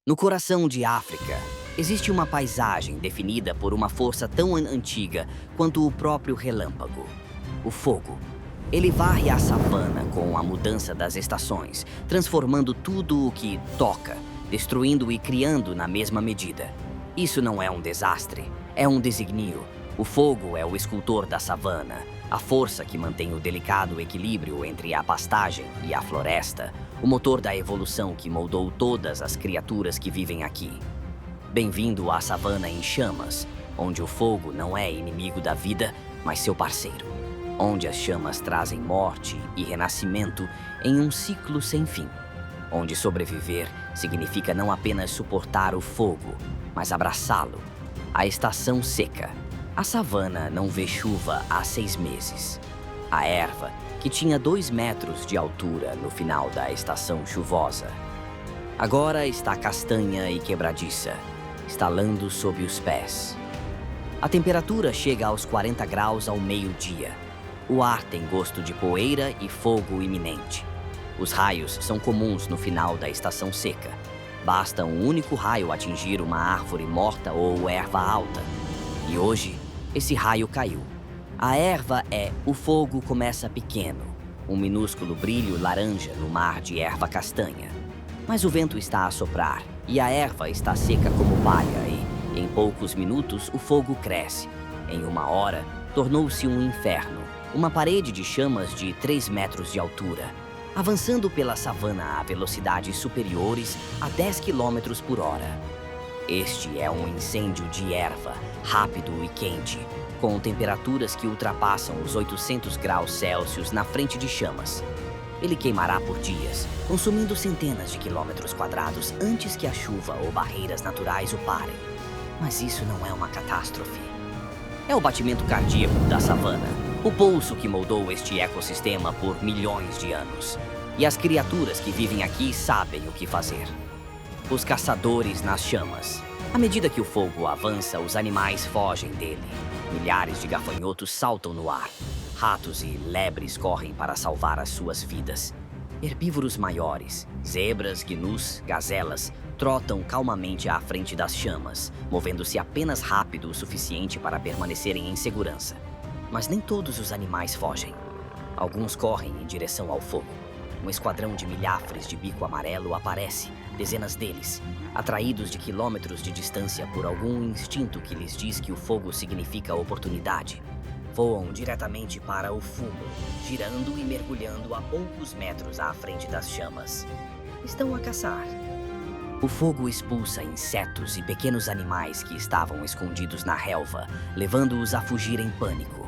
No coração de África, existe uma paisagem definida por uma força tão antiga quanto o próprio relâmpago: o fogo. Ele varre a savana com a mudança das estações, transformando tudo o que toca, destruindo e criando na mesma medida. Isso não é um desastre, é um designio. O fogo é o escultor da savana, a força que mantém o delicado equilíbrio entre a pastagem e a floresta, o motor da evolução que moldou todas as criaturas que vivem aqui. Bem-vindo à savana em chamas, onde o fogo não é inimigo da vida, mas seu parceiro. Onde as chamas trazem morte e renascimento em um ciclo sem fim. Onde sobreviver significa não apenas suportar o fogo, mas abraçá-lo. A estação seca. A savana não vê chuva há 6 meses. A erva, que tinha 2 metros de altura no final da estação chuvosa, agora está castanha e quebradiça, estalando sob os pés. A temperatura chega aos 40 graus ao meio-dia. O ar tem gosto de poeira e fogo iminente. Os raios são comuns no final da estação seca. Basta um único raio atingir uma árvore morta ou erva alta. E hoje, esse raio caiu. A erva o fogo começa pequeno, um minúsculo brilho laranja no mar de erva castanha. Mas o vento está a soprar e a erva está seca como palha e, em poucos minutos, o fogo cresce. Em 1 hora, tornou-se um inferno. Uma parede de chamas de 3 metros de altura, avançando pela savana a velocidades superiores a 10 km por hora. Este é um incêndio de erva, rápido e quente, com temperaturas que ultrapassam os 800 graus Celsius na frente de chamas. Ele queimará por dias, consumindo centenas de quilômetros quadrados antes que a chuva ou barreiras naturais o parem. Mas isso não é uma catástrofe. É o batimento cardíaco da savana, o pulso que moldou este ecossistema por milhões de anos. E as criaturas que vivem aqui sabem o que fazer. Os caçadores nas chamas. À medida que o fogo avança, os animais fogem dele. Milhares de gafanhotos saltam no ar. Ratos e lebres correm para salvar as suas vidas. Herbívoros maiores, zebras, gnus, gazelas, trotam calmamente à frente das chamas, movendo-se apenas rápido o suficiente para permanecerem em segurança. Mas nem todos os animais fogem. Alguns correm em direção ao fogo. Um esquadrão de milhafres de bico amarelo aparece, dezenas deles, atraídos de quilômetros de distância por algum instinto que lhes diz que o fogo significa oportunidade. Voam diretamente para o fumo, girando e mergulhando a poucos metros à frente das chamas. Estão a caçar. O fogo expulsa insetos e pequenos animais que estavam escondidos na relva, levando-os a fugir em pânico.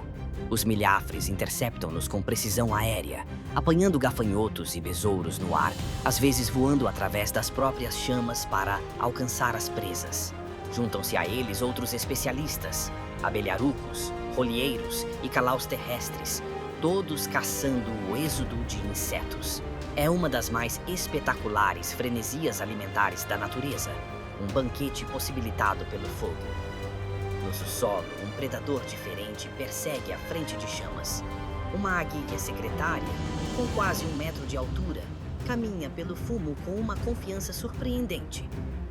Os milhafres interceptam-nos com precisão aérea, apanhando gafanhotos e besouros no ar, às vezes voando através das próprias chamas para alcançar as presas. Juntam-se a eles outros especialistas, abelharucos, rolheiros e calaus terrestres, todos caçando o êxodo de insetos. É uma das mais espetaculares frenesias alimentares da natureza, um banquete possibilitado pelo fogo. No subsolo, um predador diferente persegue à frente de chamas. Uma águia secretária, com quase 1 metro de altura, caminha pelo fumo com uma confiança surpreendente.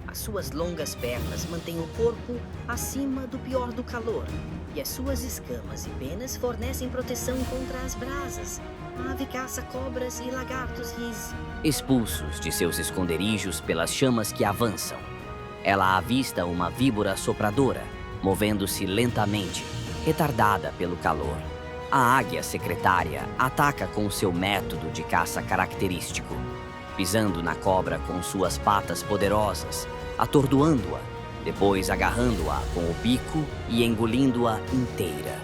As suas longas pernas mantêm o corpo acima do pior do calor, e as suas escamas e penas fornecem proteção contra as brasas. A ave caça cobras e lagartos expulsos de seus esconderijos pelas chamas que avançam. Ela avista uma víbora sopradora, movendo-se lentamente, retardada pelo calor. A águia secretária ataca com seu método de caça característico, pisando na cobra com suas patas poderosas, atordoando-a, depois agarrando-a com o bico e engolindo-a inteira.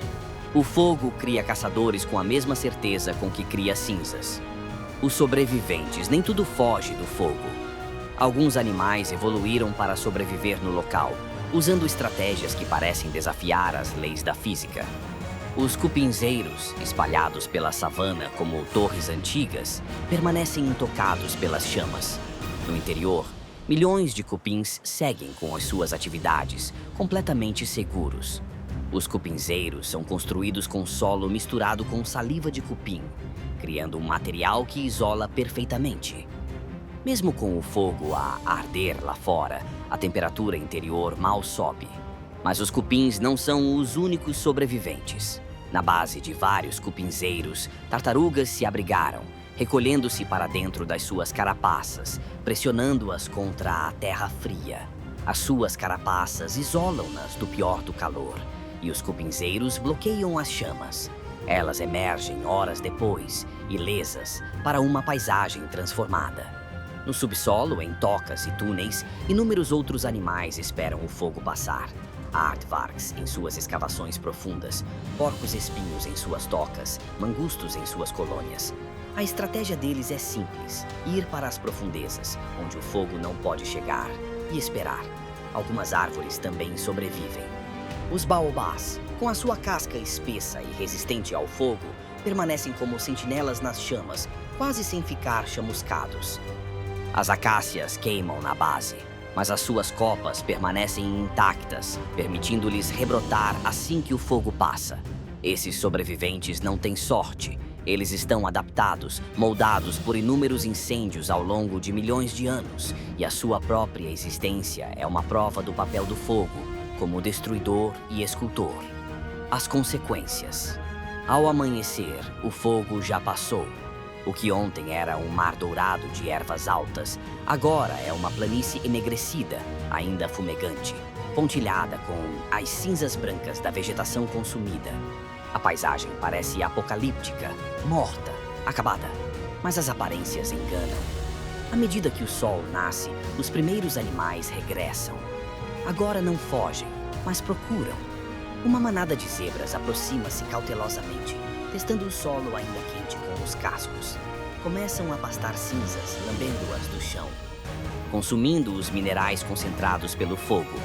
O fogo cria caçadores com a mesma certeza com que cria cinzas. Os sobreviventes, nem tudo foge do fogo. Alguns animais evoluíram para sobreviver no local, usando estratégias que parecem desafiar as leis da física. Os cupinzeiros, espalhados pela savana como torres antigas, permanecem intocados pelas chamas. No interior, milhões de cupins seguem com as suas atividades, completamente seguros. Os cupinzeiros são construídos com solo misturado com saliva de cupim, criando um material que isola perfeitamente. Mesmo com o fogo a arder lá fora, a temperatura interior mal sobe. Mas os cupins não são os únicos sobreviventes. Na base de vários cupinzeiros, tartarugas se abrigaram, recolhendo-se para dentro das suas carapaças, pressionando-as contra a terra fria. As suas carapaças isolam-nas do pior do calor, e os cupinzeiros bloqueiam as chamas. Elas emergem horas depois, ilesas, para uma paisagem transformada. No subsolo, em tocas e túneis, inúmeros outros animais esperam o fogo passar. Aardvarks em suas escavações profundas, porcos-espinhos em suas tocas, mangustos em suas colônias. A estratégia deles é simples: ir para as profundezas, onde o fogo não pode chegar, e esperar. Algumas árvores também sobrevivem. Os baobás, com a sua casca espessa e resistente ao fogo, permanecem como sentinelas nas chamas, quase sem ficar chamuscados. As acácias queimam na base, mas as suas copas permanecem intactas, permitindo-lhes rebrotar assim que o fogo passa. Esses sobreviventes não têm sorte. Eles estão adaptados, moldados por inúmeros incêndios ao longo de milhões de anos, e a sua própria existência é uma prova do papel do fogo, como destruidor e escultor. As consequências. Ao amanhecer, o fogo já passou. O que ontem era um mar dourado de ervas altas, agora é uma planície enegrecida, ainda fumegante, pontilhada com as cinzas brancas da vegetação consumida. A paisagem parece apocalíptica, morta, acabada, mas as aparências enganam. À medida que o sol nasce, os primeiros animais regressam. Agora não fogem, mas procuram. Uma manada de zebras aproxima-se cautelosamente, testando o solo ainda quente com os cascos. Começam a pastar cinzas, lambendo-as do chão, consumindo os minerais concentrados pelo fogo.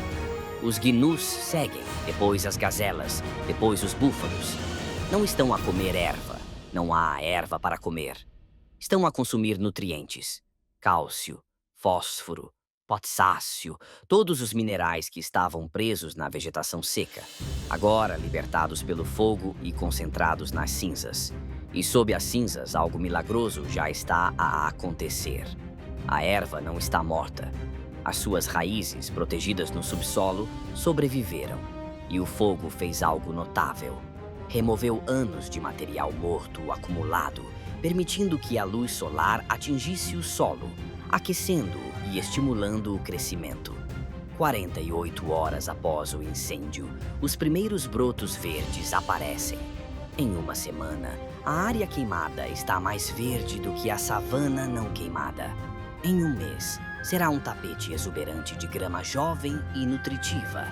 Os gnus seguem, depois as gazelas, depois os búfalos. Não estão a comer erva, não há erva para comer. Estão a consumir nutrientes: cálcio, fósforo, potássio, todos os minerais que estavam presos na vegetação seca, agora libertados pelo fogo e concentrados nas cinzas. E sob as cinzas, algo milagroso já está a acontecer. A erva não está morta. As suas raízes, protegidas no subsolo, sobreviveram. E o fogo fez algo notável. Removeu anos de material morto acumulado, permitindo que a luz solar atingisse o solo, aquecendo-o e estimulando o crescimento. 48 horas após o incêndio, os primeiros brotos verdes aparecem. Em uma semana, a área queimada está mais verde do que a savana não queimada. Em um mês, será um tapete exuberante de grama jovem e nutritiva,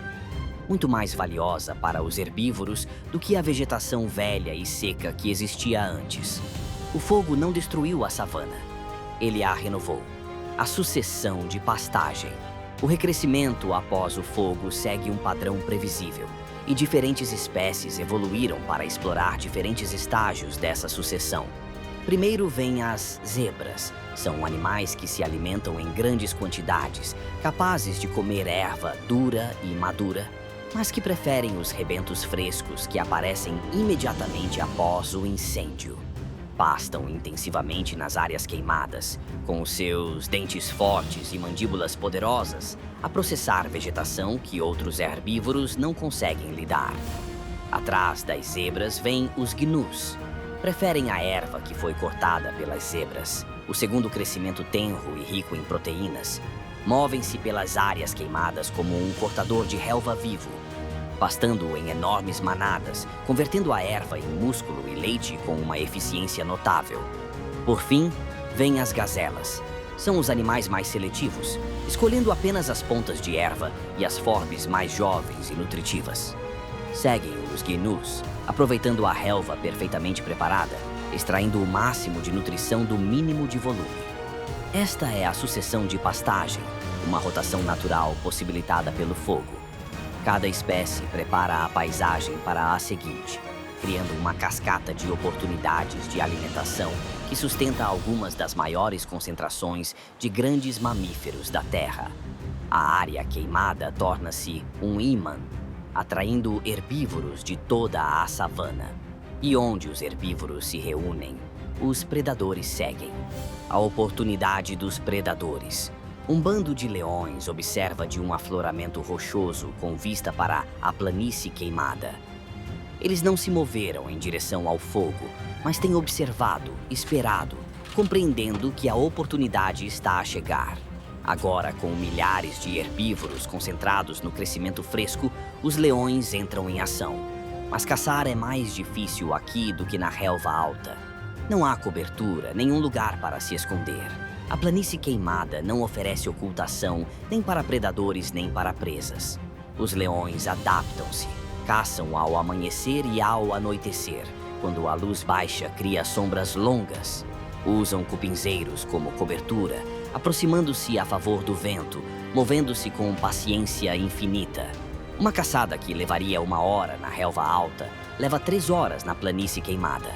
muito mais valiosa para os herbívoros do que a vegetação velha e seca que existia antes. O fogo não destruiu a savana, ele a renovou. A sucessão de pastagem. O recrescimento após o fogo segue um padrão previsível, e diferentes espécies evoluíram para explorar diferentes estágios dessa sucessão. Primeiro vêm as zebras. São animais que se alimentam em grandes quantidades, capazes de comer erva dura e madura, mas que preferem os rebentos frescos que aparecem imediatamente após o incêndio. Pastam intensivamente nas áreas queimadas, com os seus dentes fortes e mandíbulas poderosas, a processar vegetação que outros herbívoros não conseguem lidar. Atrás das zebras vêm os gnus. Preferem a erva que foi cortada pelas zebras, o segundo crescimento tenro e rico em proteínas. Movem-se pelas áreas queimadas como um cortador de relva vivo, pastando em enormes manadas, convertendo a erva em músculo e leite com uma eficiência notável. Por fim, vêm as gazelas. São os animais mais seletivos, escolhendo apenas as pontas de erva e as forbes mais jovens e nutritivas. Seguem os gnus, aproveitando a relva perfeitamente preparada, extraindo o máximo de nutrição do mínimo de volume. Esta é a sucessão de pastagem, uma rotação natural possibilitada pelo fogo. Cada espécie prepara a paisagem para a seguinte, criando uma cascata de oportunidades de alimentação que sustenta algumas das maiores concentrações de grandes mamíferos da Terra. A área queimada torna-se um ímã, atraindo herbívoros de toda a savana. E onde os herbívoros se reúnem, os predadores seguem. A oportunidade dos predadores. Um bando de leões observa de um afloramento rochoso com vista para a planície queimada. Eles não se moveram em direção ao fogo, mas têm observado, esperado, compreendendo que a oportunidade está a chegar. Agora, com milhares de herbívoros concentrados no crescimento fresco, os leões entram em ação. Mas caçar é mais difícil aqui do que na relva alta. Não há cobertura, nenhum lugar para se esconder. A planície queimada não oferece ocultação nem para predadores nem para presas. Os leões adaptam-se, caçam ao amanhecer e ao anoitecer, quando a luz baixa cria sombras longas. Usam cupinzeiros como cobertura, aproximando-se a favor do vento, movendo-se com paciência infinita. Uma caçada que levaria 1 hora na relva alta, leva 3 horas na planície queimada.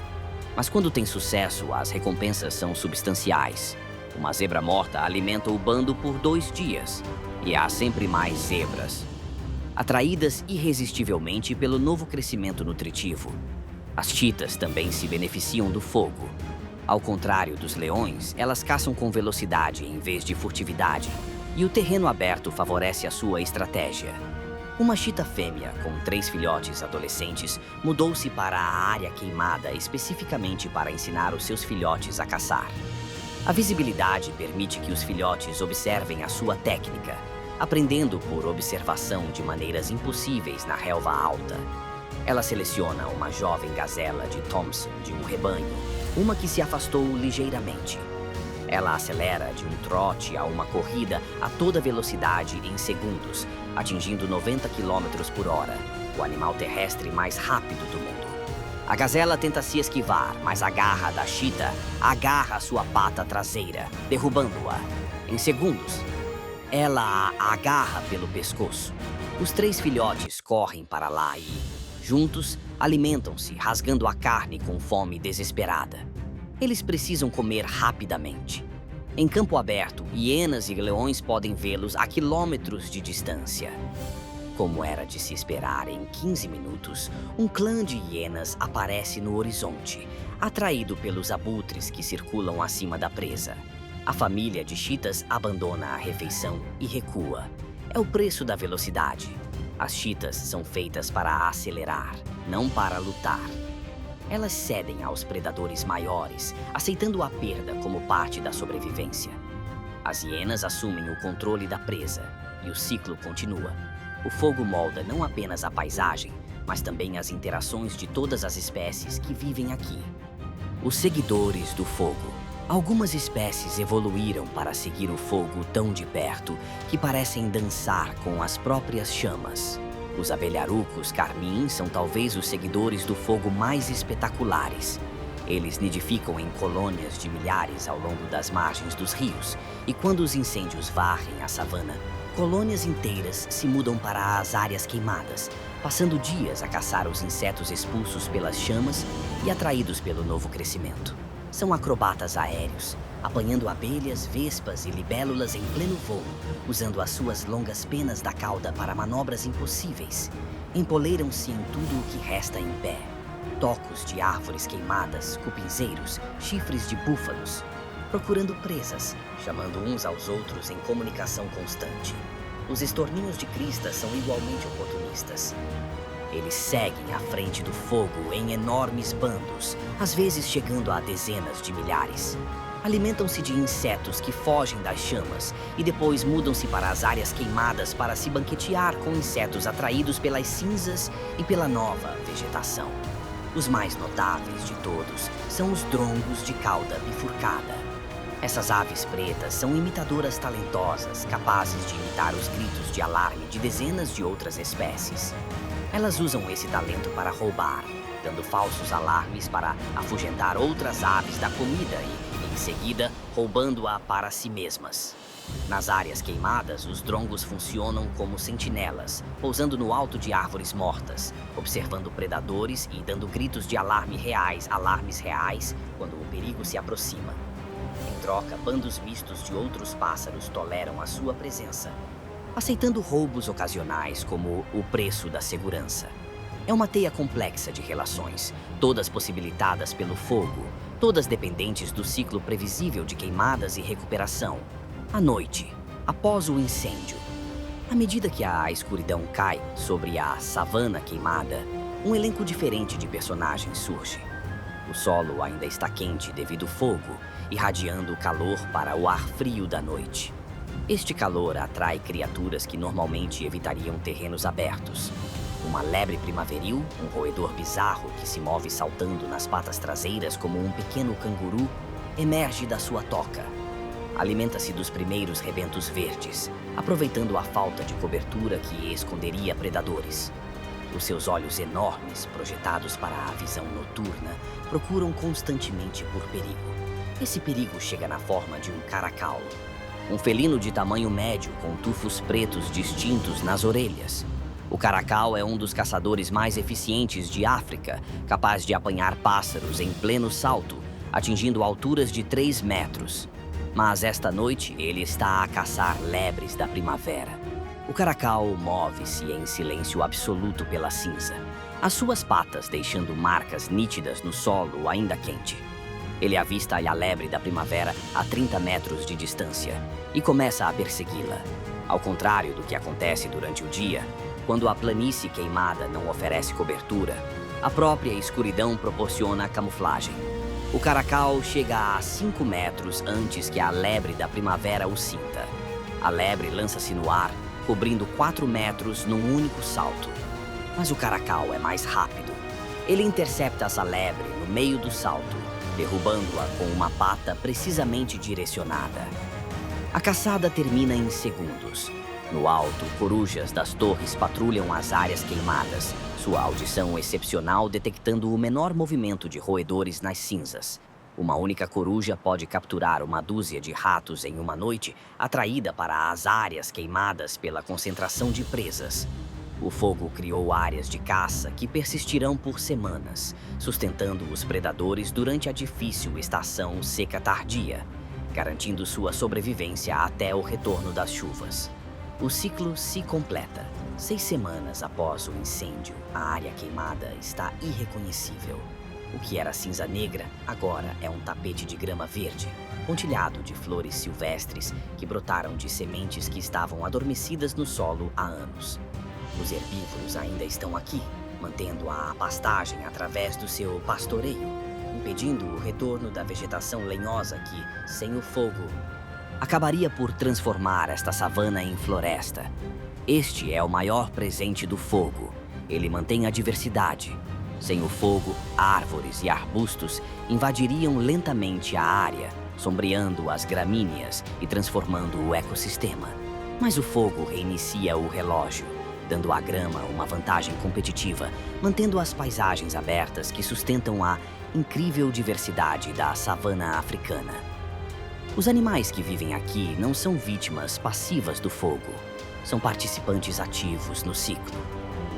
Mas quando tem sucesso, as recompensas são substanciais. Uma zebra morta alimenta o bando por 2 dias, e há sempre mais zebras, atraídas irresistivelmente pelo novo crescimento nutritivo. As chitas também se beneficiam do fogo. Ao contrário dos leões, elas caçam com velocidade em vez de furtividade, e o terreno aberto favorece a sua estratégia. Uma chita fêmea com 3 filhotes adolescentes mudou-se para a área queimada especificamente para ensinar os seus filhotes a caçar. A visibilidade permite que os filhotes observem a sua técnica, aprendendo por observação de maneiras impossíveis na relva alta. Ela seleciona uma jovem gazela de Thompson de um rebanho, uma que se afastou ligeiramente. Ela acelera de um trote a uma corrida a toda velocidade em segundos, atingindo 90 km por hora, o animal terrestre mais rápido do mundo. A gazela tenta se esquivar, mas a garra da chita agarra sua pata traseira, derrubando-a. Em segundos, ela a agarra pelo pescoço. Os 3 filhotes correm para lá e, juntos, alimentam-se, rasgando a carne com fome desesperada. Eles precisam comer rapidamente. Em campo aberto, hienas e leões podem vê-los a quilômetros de distância. Como era de se esperar, em 15 minutos, um clã de hienas aparece no horizonte, atraído pelos abutres que circulam acima da presa. A família de chitas abandona a refeição e recua. É o preço da velocidade. As chitas são feitas para acelerar, não para lutar. Elas cedem aos predadores maiores, aceitando a perda como parte da sobrevivência. As hienas assumem o controle da presa e o ciclo continua. O fogo molda não apenas a paisagem, mas também as interações de todas as espécies que vivem aqui. Os seguidores do fogo. Algumas espécies evoluíram para seguir o fogo tão de perto que parecem dançar com as próprias chamas. Os abelharucos carmim são talvez os seguidores do fogo mais espetaculares. Eles nidificam em colônias de milhares ao longo das margens dos rios, e quando os incêndios varrem a savana, colônias inteiras se mudam para as áreas queimadas, passando dias a caçar os insetos expulsos pelas chamas e atraídos pelo novo crescimento. São acrobatas aéreos, apanhando abelhas, vespas e libélulas em pleno voo, usando as suas longas penas da cauda para manobras impossíveis. Empoleiram-se em tudo o que resta em pé. Tocos de árvores queimadas, cupinzeiros, chifres de búfalos, procurando presas, chamando uns aos outros em comunicação constante. Os estorninhos de crista são igualmente oportunistas. Eles seguem à frente do fogo em enormes bandos, às vezes chegando a dezenas de milhares. Alimentam-se de insetos que fogem das chamas e depois mudam-se para as áreas queimadas para se banquetear com insetos atraídos pelas cinzas e pela nova vegetação. Os mais notáveis de todos são os drongos de cauda bifurcada. Essas aves pretas são imitadoras talentosas, capazes de imitar os gritos de alarme de dezenas de outras espécies. Elas usam esse talento para roubar, dando falsos alarmes para afugentar outras aves da comida e, em seguida, roubando-a para si mesmas. Nas áreas queimadas, os drongos funcionam como sentinelas, pousando no alto de árvores mortas, observando predadores e dando gritos de alarmes reais, quando o perigo se aproxima. Em troca, bandos mistos de outros pássaros toleram a sua presença, aceitando roubos ocasionais como o preço da segurança. É uma teia complexa de relações, todas possibilitadas pelo fogo, todas dependentes do ciclo previsível de queimadas e recuperação. À noite, após o incêndio, à medida que a escuridão cai sobre a savana queimada, um elenco diferente de personagens surge. O solo ainda está quente devido ao fogo, irradiando calor para o ar frio da noite. Este calor atrai criaturas que normalmente evitariam terrenos abertos. Uma lebre primaveril, um roedor bizarro que se move saltando nas patas traseiras como um pequeno canguru, emerge da sua toca. Alimenta-se dos primeiros rebentos verdes, aproveitando a falta de cobertura que esconderia predadores. Os seus olhos enormes, projetados para a visão noturna, procuram constantemente por perigo. Esse perigo chega na forma de um caracal, um felino de tamanho médio com tufos pretos distintos nas orelhas. O caracal é um dos caçadores mais eficientes de África, capaz de apanhar pássaros em pleno salto, atingindo alturas de 3 metros. Mas esta noite ele está a caçar lebres da primavera. O caracal move-se em silêncio absoluto pela cinza, as suas patas deixando marcas nítidas no solo ainda quente. Ele avista a lebre da primavera a 30 metros de distância e começa a persegui-la. Ao contrário do que acontece durante o dia, quando a planície queimada não oferece cobertura, a própria escuridão proporciona camuflagem. O caracal chega a 5 metros antes que a lebre da primavera o sinta. A lebre lança-se no ar, cobrindo 4 metros num único salto. Mas o caracal é mais rápido. Ele intercepta essa lebre no meio do salto, derrubando-a com uma pata precisamente direcionada. A caçada termina em segundos. No alto, corujas das torres patrulham as áreas queimadas, sua audição excepcional detectando o menor movimento de roedores nas cinzas. Uma única coruja pode capturar uma dúzia de ratos em uma noite, atraída para as áreas queimadas pela concentração de presas. O fogo criou áreas de caça que persistirão por semanas, sustentando os predadores durante a difícil estação seca tardia, garantindo sua sobrevivência até o retorno das chuvas. O ciclo se completa. 6 semanas após o incêndio, a área queimada está irreconhecível. O que era cinza negra, agora é um tapete de grama verde, pontilhado de flores silvestres que brotaram de sementes que estavam adormecidas no solo há anos. Os herbívoros ainda estão aqui, mantendo a pastagem através do seu pastoreio, impedindo o retorno da vegetação lenhosa que, sem o fogo, acabaria por transformar esta savana em floresta. Este é o maior presente do fogo. Ele mantém a diversidade. Sem o fogo, árvores e arbustos invadiriam lentamente a área, sombreando as gramíneas e transformando o ecossistema. Mas o fogo reinicia o relógio, dando à grama uma vantagem competitiva, mantendo as paisagens abertas que sustentam a incrível diversidade da savana africana. Os animais que vivem aqui não são vítimas passivas do fogo, são participantes ativos no ciclo.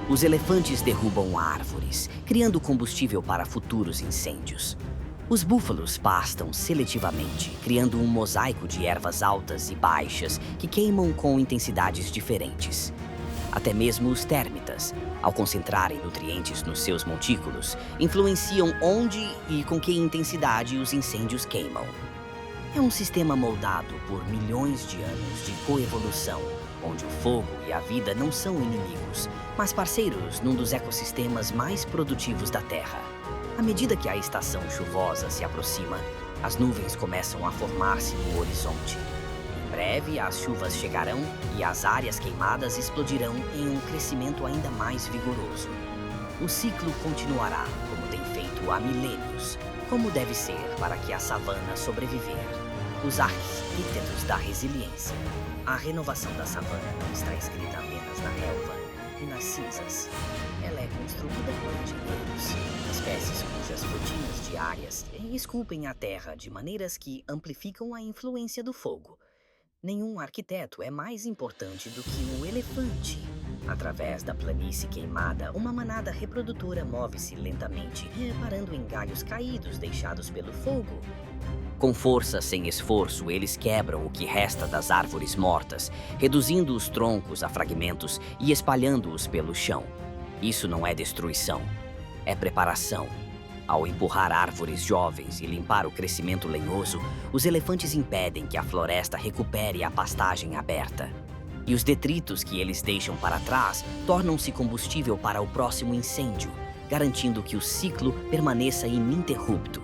Os elefantes derrubam árvores, criando combustível para futuros incêndios. Os búfalos pastam seletivamente, criando um mosaico de ervas altas e baixas que queimam com intensidades diferentes. Até mesmo os térmitas, ao concentrarem nutrientes nos seus montículos, influenciam onde e com que intensidade os incêndios queimam. É um sistema moldado por milhões de anos de coevolução, onde o fogo e a vida não são inimigos, mas parceiros num dos ecossistemas mais produtivos da Terra. À medida que a estação chuvosa se aproxima, as nuvens começam a formar-se no horizonte. Em breve, as chuvas chegarão e as áreas queimadas explodirão em um crescimento ainda mais vigoroso. O ciclo continuará, como tem feito há milênios, como deve ser para que a savana sobreviver. Os arquitetos da resiliência. A renovação da savana não está escrita apenas na relva e nas cinzas. Ela é construída por engenheiros, espécies cujas rotinas diárias esculpem a terra de maneiras que amplificam a influência do fogo. Nenhum arquiteto é mais importante do que um elefante. Através da planície queimada, uma manada reprodutora move-se lentamente, reparando em galhos caídos deixados pelo fogo. Com força sem esforço, eles quebram o que resta das árvores mortas, reduzindo os troncos a fragmentos e espalhando-os pelo chão. Isso não é destruição, é preparação. Ao empurrar árvores jovens e limpar o crescimento lenhoso, os elefantes impedem que a floresta recupere a pastagem aberta. E os detritos que eles deixam para trás tornam-se combustível para o próximo incêndio, garantindo que o ciclo permaneça ininterrupto.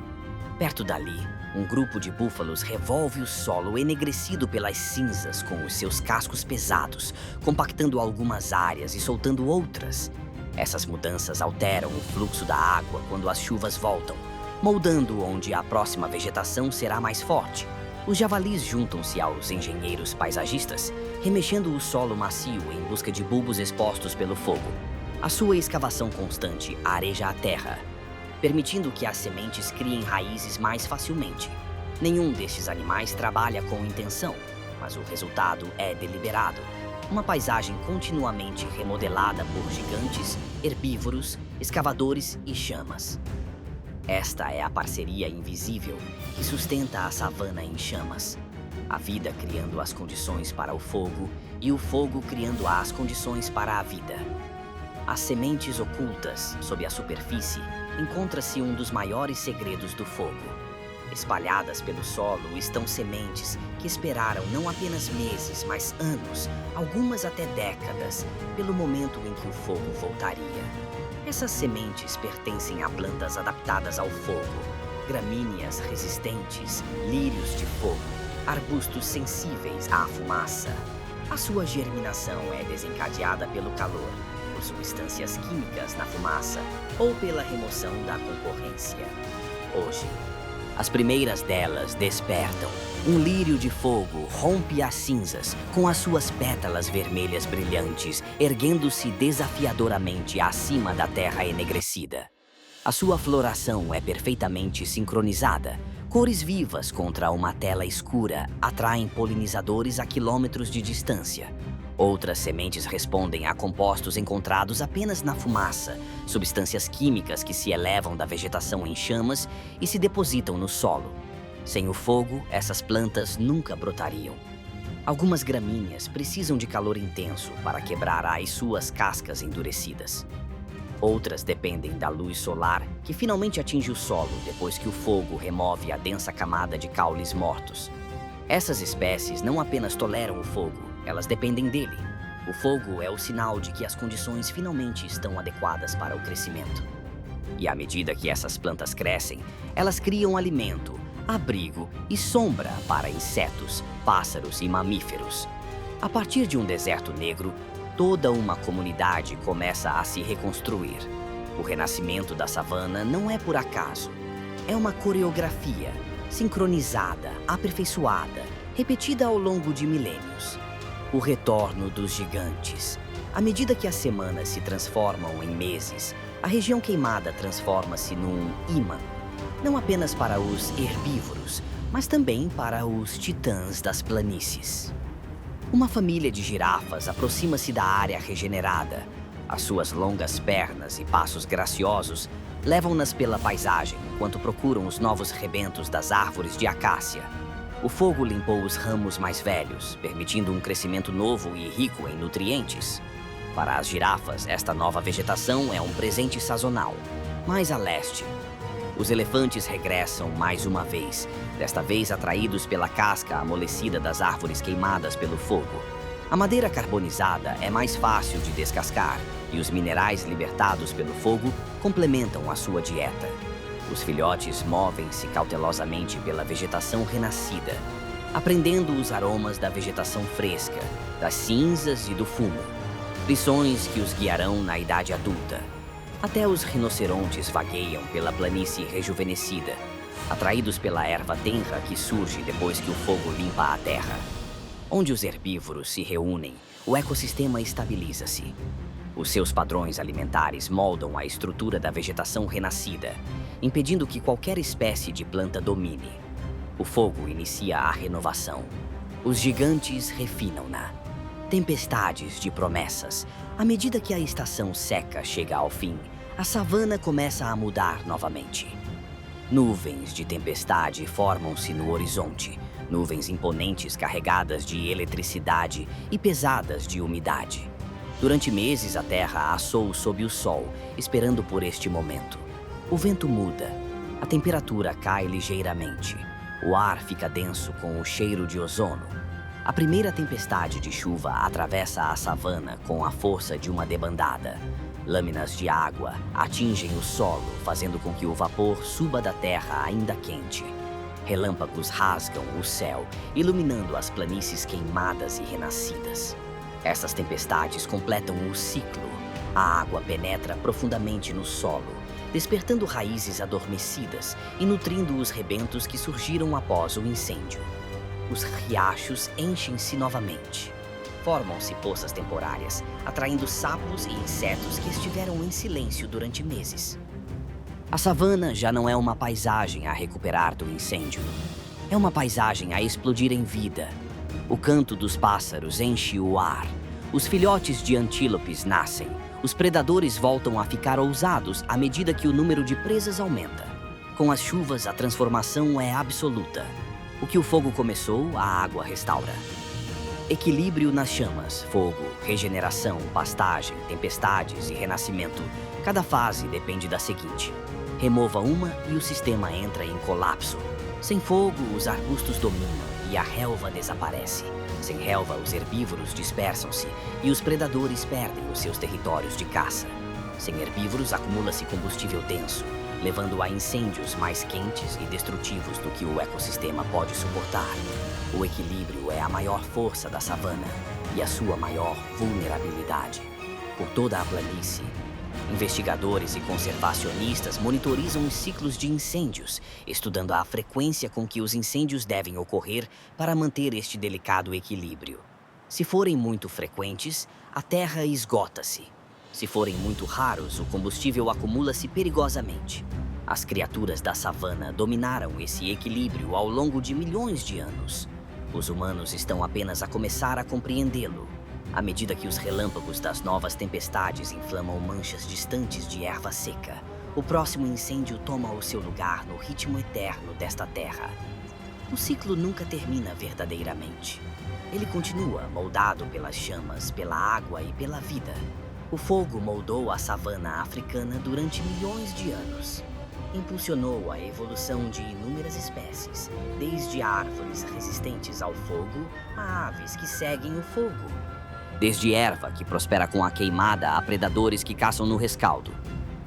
Perto dali, um grupo de búfalos revolve o solo enegrecido pelas cinzas com os seus cascos pesados, compactando algumas áreas e soltando outras. Essas mudanças alteram o fluxo da água quando as chuvas voltam, moldando onde a próxima vegetação será mais forte. Os javalis juntam-se aos engenheiros paisagistas, remexendo o solo macio em busca de bulbos expostos pelo fogo. A sua escavação constante areja a terra, permitindo que as sementes criem raízes mais facilmente. Nenhum destes animais trabalha com intenção, mas o resultado é deliberado. Uma paisagem continuamente remodelada por gigantes, herbívoros, escavadores e chamas. Esta é a parceria invisível que sustenta a savana em chamas. A vida criando as condições para o fogo e o fogo criando as condições para a vida. As sementes ocultas sob a superfície encontra-se um dos maiores segredos do fogo. Espalhadas pelo solo estão sementes que esperaram não apenas meses, mas anos, algumas até décadas, pelo momento em que o fogo voltaria. Essas sementes pertencem a plantas adaptadas ao fogo, gramíneas resistentes, lírios de fogo, arbustos sensíveis à fumaça. A sua germinação é desencadeada pelo calor, por substâncias químicas na fumaça ou pela remoção da concorrência. Hoje, as primeiras delas despertam. Um lírio de fogo rompe as cinzas com as suas pétalas vermelhas brilhantes, erguendo-se desafiadoramente acima da terra enegrecida. A sua floração é perfeitamente sincronizada. Cores vivas contra uma tela escura atraem polinizadores a quilômetros de distância. Outras sementes respondem a compostos encontrados apenas na fumaça, substâncias químicas que se elevam da vegetação em chamas e se depositam no solo. Sem o fogo, essas plantas nunca brotariam. Algumas gramíneas precisam de calor intenso para quebrar as suas cascas endurecidas. Outras dependem da luz solar que finalmente atinge o solo depois que o fogo remove a densa camada de caules mortos. Essas espécies não apenas toleram o fogo, elas dependem dele. O fogo é o sinal de que as condições finalmente estão adequadas para o crescimento. E à medida que essas plantas crescem, elas criam alimento, abrigo e sombra para insetos, pássaros e mamíferos. A partir de um deserto negro, toda uma comunidade começa a se reconstruir. O renascimento da savana não é por acaso. É uma coreografia, sincronizada, aperfeiçoada, repetida ao longo de milênios. O retorno dos gigantes. À medida que as semanas se transformam em meses, a região queimada transforma-se num imã. Não apenas para os herbívoros, mas também para os titãs das planícies. Uma família de girafas aproxima-se da área regenerada. As suas longas pernas e passos graciosos levam-nas pela paisagem enquanto procuram os novos rebentos das árvores de acácia. O fogo limpou os ramos mais velhos, permitindo um crescimento novo e rico em nutrientes. Para as girafas, esta nova vegetação é um presente sazonal. Mais a leste, os elefantes regressam mais uma vez, desta vez atraídos pela casca amolecida das árvores queimadas pelo fogo. A madeira carbonizada é mais fácil de descascar e os minerais libertados pelo fogo complementam a sua dieta. Os filhotes movem-se cautelosamente pela vegetação renascida, aprendendo os aromas da vegetação fresca, das cinzas e do fumo. Lições que os guiarão na idade adulta. Até os rinocerontes vagueiam pela planície rejuvenescida, atraídos pela erva tenra que surge depois que o fogo limpa a terra. Onde os herbívoros se reúnem, o ecossistema estabiliza-se. Os seus padrões alimentares moldam a estrutura da vegetação renascida, impedindo que qualquer espécie de planta domine. O fogo inicia a renovação. Os gigantes refinam-na. Tempestades de promessas. À medida que a estação seca chega ao fim, a savana começa a mudar novamente. Nuvens de tempestade formam-se no horizonte, nuvens imponentes carregadas de eletricidade e pesadas de umidade. Durante meses, a terra assou sob o sol, esperando por este momento. O vento muda, a temperatura cai ligeiramente, o ar fica denso com o cheiro de ozono. A primeira tempestade de chuva atravessa a savana com a força de uma debandada. Lâminas de água atingem o solo, fazendo com que o vapor suba da terra ainda quente. Relâmpagos rasgam o céu, iluminando as planícies queimadas e renascidas. Essas tempestades completam o ciclo. A água penetra profundamente no solo, despertando raízes adormecidas e nutrindo os rebentos que surgiram após o incêndio. Os riachos enchem-se novamente. Formam-se poças temporárias, atraindo sapos e insetos que estiveram em silêncio durante meses. A savana já não é uma paisagem a recuperar do incêndio. É uma paisagem a explodir em vida. O canto dos pássaros enche o ar. Os filhotes de antílopes nascem. Os predadores voltam a ficar ousados à medida que o número de presas aumenta. Com as chuvas, a transformação é absoluta. O que o fogo começou, a água restaura. Equilíbrio nas chamas, fogo, regeneração, pastagem, tempestades e renascimento. Cada fase depende da seguinte. Remova uma e o sistema entra em colapso. Sem fogo, os arbustos dominam e a relva desaparece. Sem relva, os herbívoros dispersam-se e os predadores perdem os seus territórios de caça. Sem herbívoros, acumula-se combustível denso, levando a incêndios mais quentes e destrutivos do que o ecossistema pode suportar. O equilíbrio é a maior força da savana e a sua maior vulnerabilidade. Por toda a planície, investigadores e conservacionistas monitorizam os ciclos de incêndios, estudando a frequência com que os incêndios devem ocorrer para manter este delicado equilíbrio. Se forem muito frequentes, a terra esgota-se. Se forem muito raros, o combustível acumula-se perigosamente. As criaturas da savana dominaram esse equilíbrio ao longo de milhões de anos. Os humanos estão apenas a começar a compreendê-lo. À medida que os relâmpagos das novas tempestades inflamam manchas distantes de erva seca, o próximo incêndio toma o seu lugar no ritmo eterno desta terra. O ciclo nunca termina verdadeiramente. Ele continua, moldado pelas chamas, pela água e pela vida. O fogo moldou a savana africana durante milhões de anos. Impulsionou a evolução de inúmeras espécies, desde árvores resistentes ao fogo a aves que seguem o fogo. Desde erva, que prospera com a queimada, a predadores que caçam no rescaldo.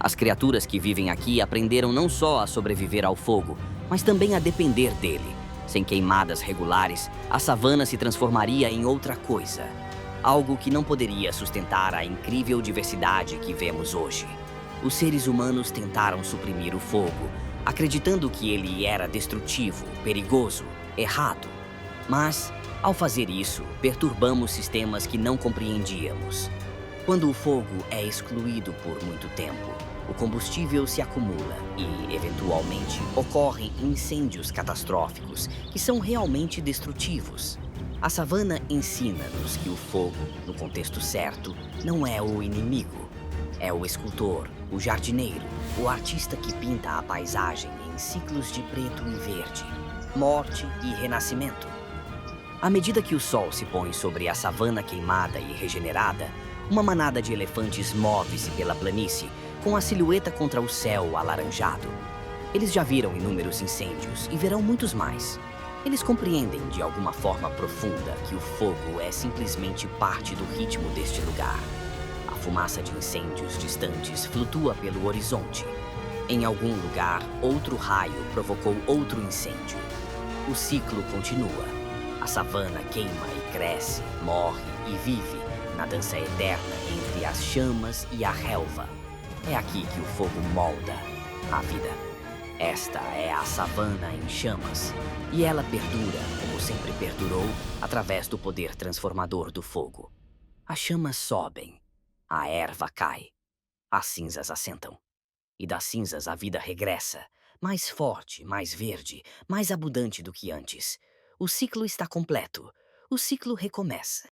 As criaturas que vivem aqui aprenderam não só a sobreviver ao fogo, mas também a depender dele. Sem queimadas regulares, a savana se transformaria em outra coisa. Algo que não poderia sustentar a incrível diversidade que vemos hoje. Os seres humanos tentaram suprimir o fogo, acreditando que ele era destrutivo, perigoso, errado. Mas, ao fazer isso, perturbamos sistemas que não compreendíamos. Quando o fogo é excluído por muito tempo, o combustível se acumula e, eventualmente, ocorrem incêndios catastróficos que são realmente destrutivos. A savana ensina-nos que o fogo, no contexto certo, não é o inimigo. É o escultor, o jardineiro, o artista que pinta a paisagem em ciclos de preto e verde, morte e renascimento. À medida que o sol se põe sobre a savana queimada e regenerada, uma manada de elefantes move-se pela planície, com a silhueta contra o céu alaranjado. Eles já viram inúmeros incêndios e verão muitos mais. Eles compreendem de alguma forma profunda que o fogo é simplesmente parte do ritmo deste lugar. A fumaça de incêndios distantes flutua pelo horizonte. Em algum lugar, outro raio provocou outro incêndio. O ciclo continua. A savana queima e cresce, morre e vive na dança eterna entre as chamas e a relva. É aqui que o fogo molda a vida. Esta é a savana em chamas, e ela perdura, como sempre perdurou, através do poder transformador do fogo. As chamas sobem, a erva cai, as cinzas assentam. E das cinzas a vida regressa, mais forte, mais verde, mais abundante do que antes. O ciclo está completo. O ciclo recomeça.